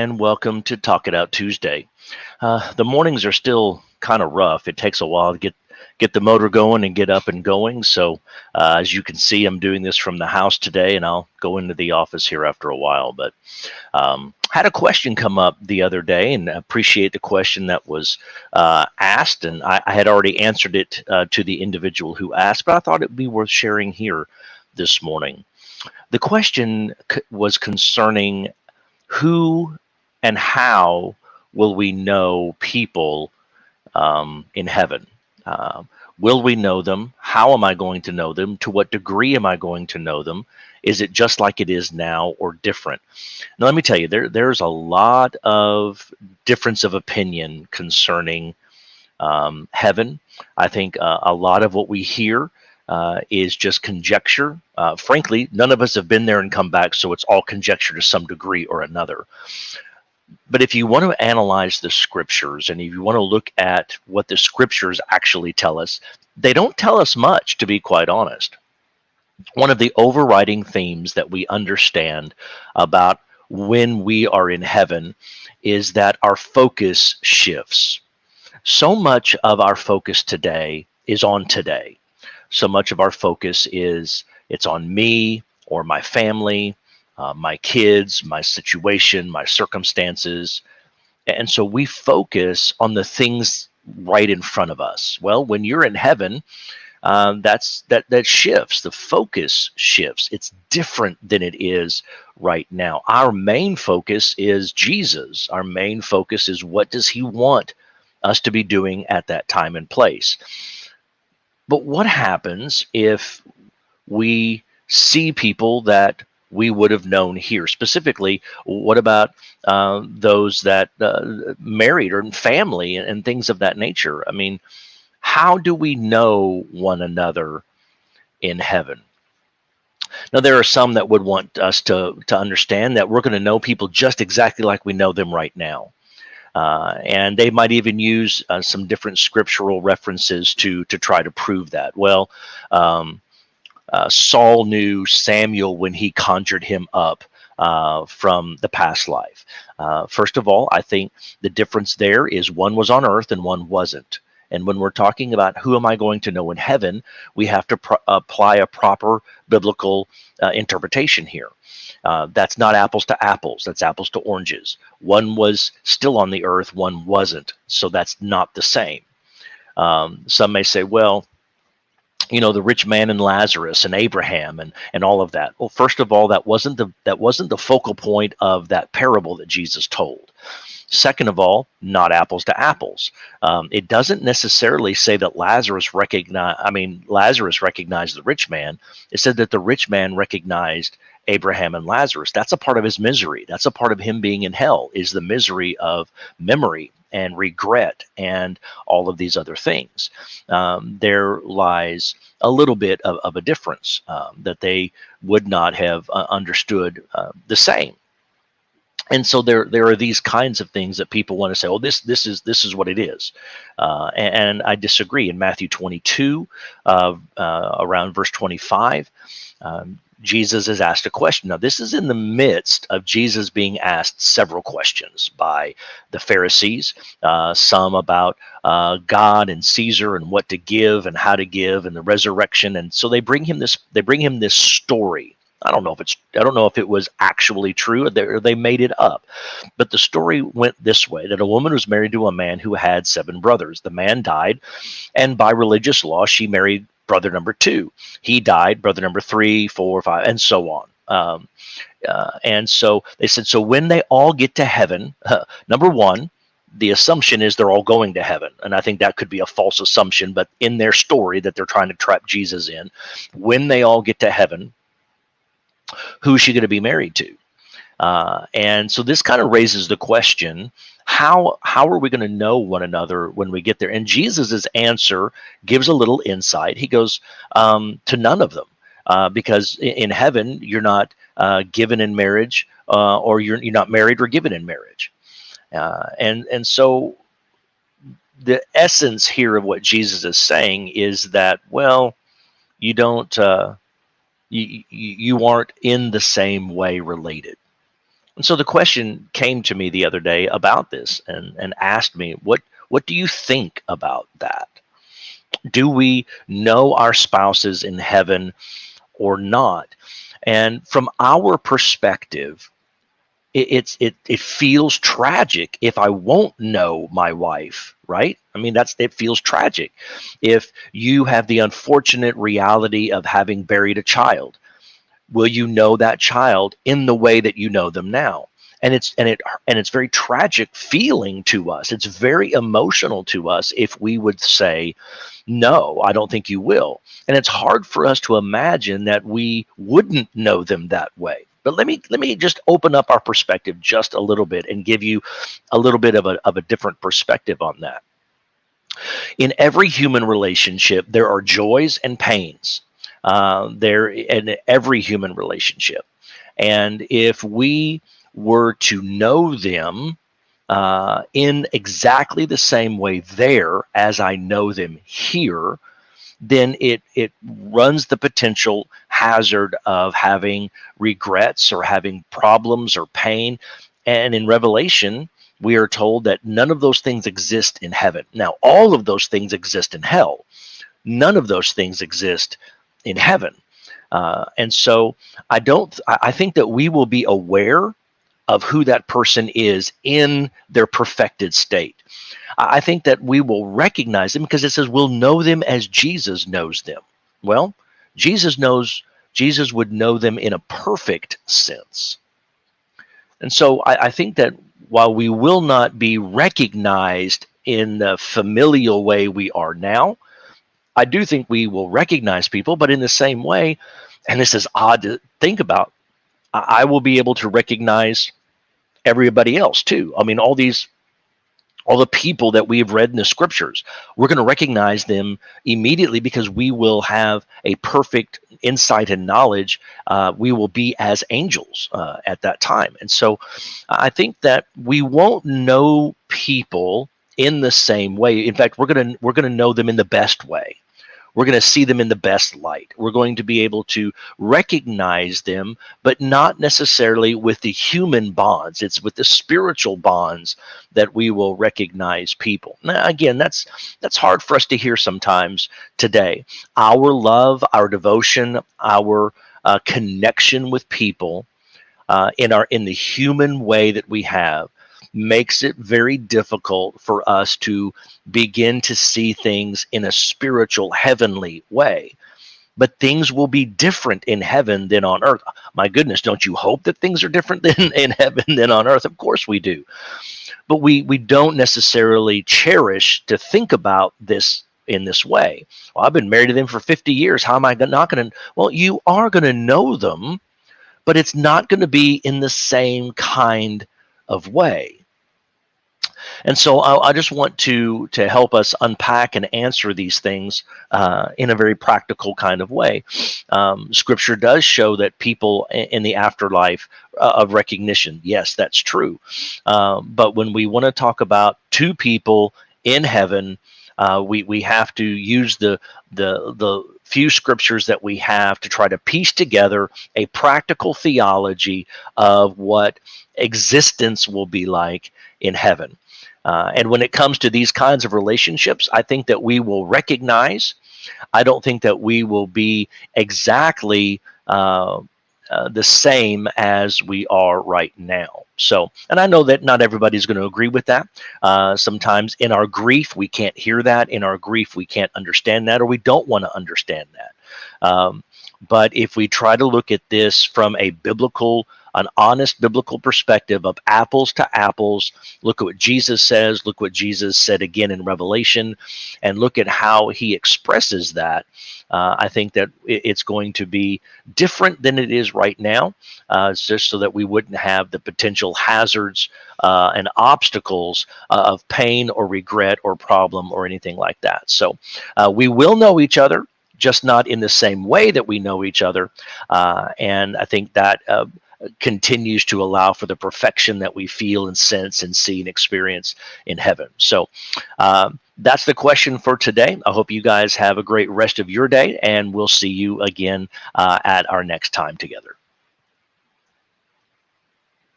and welcome to Talk It Out Tuesday. The mornings are still kind of rough. It takes a while to get the motor going and get up and going. So, as you can see, I'm doing this from the house today, and I'll go into the office here after a while. But had a question come up the other day, and I appreciate the question that was asked, and I had already answered it to the individual who asked, but I thought it would be worth sharing here this morning. The question was concerning who and how will we know people in heaven? Will we know them? How am I going to know them? To what degree am I going to know them? Is it just like it is now or different? Now, let me tell you, there's a lot of difference of opinion concerning heaven. I think a lot of what we hear is just conjecture. Frankly, none of us have been there and come back, so it's all conjecture to some degree or another. But if you want to analyze the scriptures and if you want to look at what the scriptures actually tell us, they don't tell us much, to be quite honest. One of the overriding themes that we understand about when we are in heaven is that our focus shifts. So much of our focus today is on today. So much of our focus is it's on me or my family, my kids, my situation, my circumstances. And so we focus on the things right in front of us. Well, when you're in heaven, that shifts. The focus shifts. It's different than it is right now. Our main focus is Jesus. Our main focus is what does he want us to be doing at that time and place. But what happens if we see people that we would have known here? Specifically, what about those that married or in family and things of that nature? I mean, how do we know one another in heaven? Now, there are some that would want us to understand that we're going to know people just exactly like we know them right now. And they might even use some different scriptural references to try to prove that. Well, Saul knew Samuel when he conjured him up from the past life. First of all, I think the difference there is one was on earth and one wasn't. And when we're talking about who am I going to know in heaven, we have to apply a proper biblical interpretation here. That's not apples to apples. That's apples to oranges. One was still on the earth, one wasn't. So that's not the same. Some may say, well, the rich man and Lazarus and Abraham and all of that. Well, first of all, that wasn't the focal point of that parable that Jesus told. Second of all, not apples to apples. It doesn't necessarily say that Lazarus recognized the rich man. It said that the rich man recognized Abraham and Lazarus. That's a part of his misery. That's a part of him being in hell, is the misery of memory and regret and all of these other things. There lies a little bit of a difference that they would not have understood the same. And so there are these kinds of things that people want to say, oh, this is what it is. And I disagree. In Matthew 22, around verse 25, Jesus is asked a question. Now, this is in the midst of Jesus being asked several questions by the Pharisees, some about God and Caesar and what to give and how to give and the resurrection. And so they bring him this story. I don't know if it was actually true or they made it up. But the story went this way, that a woman was married to a man who had 7 brothers. The man died, and by religious law, she married brother number 2. He died, brother number 3, 4, 5, and so on. And so they said, so when they all get to heaven, number one, the assumption is they're all going to heaven. And I think that could be a false assumption, but in their story that they're trying to trap Jesus in, when they all get to heaven, who's she going to be married to? And so this kind of raises the question, how are we going to know one another when we get there? And Jesus's answer gives a little insight. He goes, to none of them, because in heaven, you're not given in marriage, or you're not married or given in marriage. And so the essence here of what Jesus is saying is that, well, you don't, you aren't in the same way related. And so the question came to me the other day about this, and asked me, what do you think about that? Do we know our spouses in heaven or not? And from our perspective, it feels tragic if I won't know my wife, right? I mean, it feels tragic if you have the unfortunate reality of having buried a child. Will you know that child in the way that you know them now? And it's very tragic feeling to us. It's very emotional to us if we would say, no, I don't think you will. And it's hard for us to imagine that we wouldn't know them that way. But let me just open up our perspective just a little bit and give you a little bit of a different perspective on that. In every human relationship, there are joys and pains. There in every human relationship, and if we were to know them in exactly the same way there as I know them here, then it runs the potential hazard of having regrets or having problems or pain. And in Revelation, we are told that none of those things exist in heaven. Now, all of those things exist in hell. None of those things exist in heaven. And so I think that we will be aware of who that person is in their perfected state. I think that we will recognize them because it says we'll know them as Jesus knows them. Well, Jesus would know them in a perfect sense. And so I think that while we will not be recognized in the familial way we are now, I do think we will recognize people, but in the same way, and this is odd to think about, I will be able to recognize everybody else too. I mean, all the people that we've read in the scriptures, we're going to recognize them immediately because we will have a perfect insight and knowledge. We will be as angels at that time. And so I think that we won't know people in the same way. In fact, we're going to know them in the best way. We're going to see them in the best light. We're going to be able to recognize them, but not necessarily with the human bonds. It's with the spiritual bonds that we will recognize people. Now, again, that's hard for us to hear sometimes today. Our love, our devotion, our connection with people in the human way that we have makes it very difficult for us to begin to see things in a spiritual, heavenly way. But things will be different in heaven than on earth. My goodness, don't you hope that things are different in heaven than on earth? Of course we do. But we don't necessarily cherish to think about this in this way. Well, I've been married to them for 50 years. How am I not going to? Well, you are going to know them, but it's not going to be in the same kind of way. And so I just want to help us unpack and answer these things in a very practical kind of way. Scripture does show that people in the afterlife of recognition, yes, that's true. But when we want to talk about two people in heaven, we have to use the few scriptures that we have to try to piece together a practical theology of what existence will be like in heaven. And when it comes to these kinds of relationships, I think that we will recognize. I don't think that we will be exactly the same as we are right now. So, and I know that not everybody's going to agree with that. Sometimes in our grief, we can't hear that. In our grief, we can't understand that, or we don't want to understand that. But if we try to look at this from an honest biblical perspective of apples to apples, look at what Jesus says, look what Jesus said again in Revelation, and look at how he expresses that, I think that it's going to be different than it is right now, just so that we wouldn't have the potential hazards and obstacles of pain or regret or problem or anything like that. So we will know each other, just not in the same way that we know each other. And I think that continues to allow for the perfection that we feel and sense and see and experience in heaven. So that's the question for today. I hope you guys have a great rest of your day, and we'll see you again at our next time together.